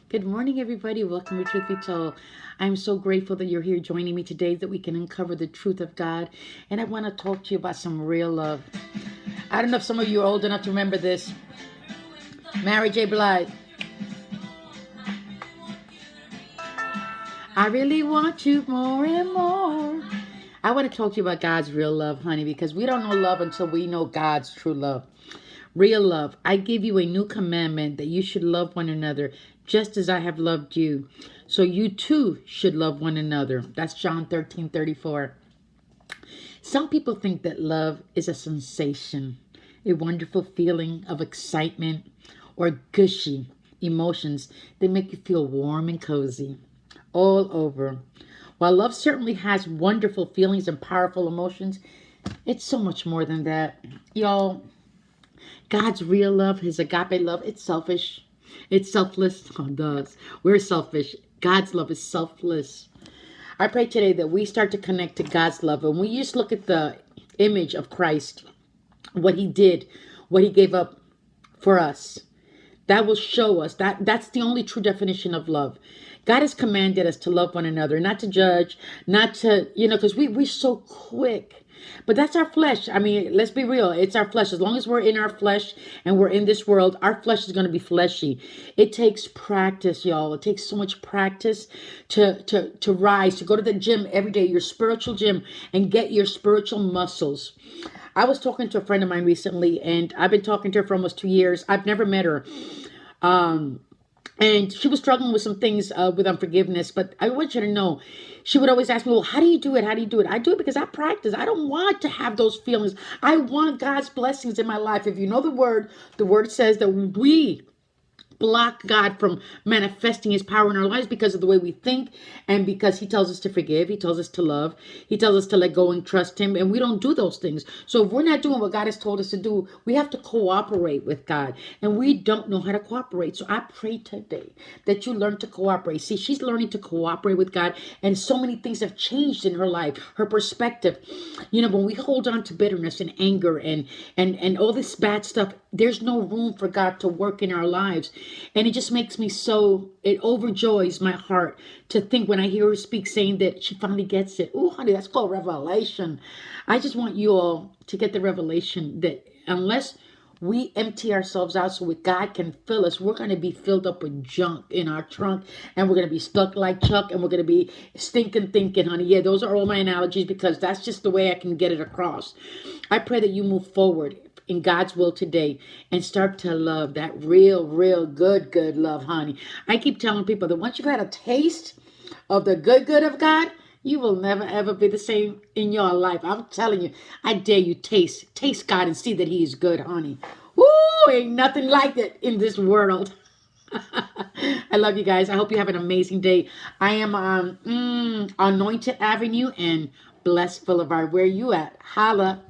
Good morning, everybody. Welcome to Truth Be Told. I'm so grateful that you're here joining me today, that we can uncover the truth of God. And I want to talk to you about some real love. I don't know if some of you are old enough to remember this. Mary J. Blige. I really want you more and more. I want to talk to you about God's real love, honey, because we don't know love until we know God's true love. Real love. I give you a new commandment that you should love one another just as I have loved you. So you too should love one another. That's John 13:34. Some people think that love is a sensation, a wonderful feeling of excitement or gushy emotions that make you feel warm and cozy all over. While love certainly has wonderful feelings and powerful emotions, it's so much more than that. Y'all, God's real love, his agape love, it's selfish. It's selfless. Oh, it does. We're selfish. God's love is selfless. I pray today that we start to connect to God's love. And we just look at the image of Christ, what he did, what he gave up for us. That will show us that's the only true definition of love. God has commanded us to love one another, not to judge, not to, because we're so quick. But that's our flesh. I mean, let's be real. It's our flesh. As long as we're in our flesh and we're in this world, our flesh is going to be fleshy. It takes practice, y'all. It takes so much practice to rise, to go to the gym every day, your spiritual gym, and get your spiritual muscles. I was talking to a friend of mine recently, and I've been talking to her for almost 2 years. I've never met her. Um, and she was struggling with some things with unforgiveness. But I want you to know, she would always ask me, well, how do you do it? How do you do it? I do it because I practice. I don't want to have those feelings. I want God's blessings in my life. If you know the word says that we block God from manifesting his power in our lives because of the way we think, and because he tells us to forgive, he tells us to love, he tells us to let go and trust him, and we don't do those things. So if we're not doing what God has told us to do, we have to cooperate with God, and we don't know how to cooperate. So I pray today that you learn to cooperate. See, she's learning to cooperate with God, and so many things have changed in her life, her perspective. When we hold on to bitterness and anger and all this bad stuff, there's no room for God to work in our lives. And it just makes me it overjoys my heart to think when I hear her speak, saying that she finally gets it. Oh, honey, that's called revelation. I just want you all to get the revelation that unless we empty ourselves out so God can fill us, we're going to be filled up with junk in our trunk, and we're going to be stuck like Chuck, and we're going to be stinking thinking, honey. Yeah, those are all my analogies because that's just the way I can get it across. I pray that you move forward in God's will today and start to love that real good love, honey. I keep telling people that once you've had a taste of the good of God, you will never ever be the same in your life. I'm telling you, I dare you taste God and see that he is good, honey. Woo, ain't nothing like it in this world. I love you guys. I hope you have an amazing day. I am on Anointed Avenue and Blessed Boulevard. Where you at? Holla.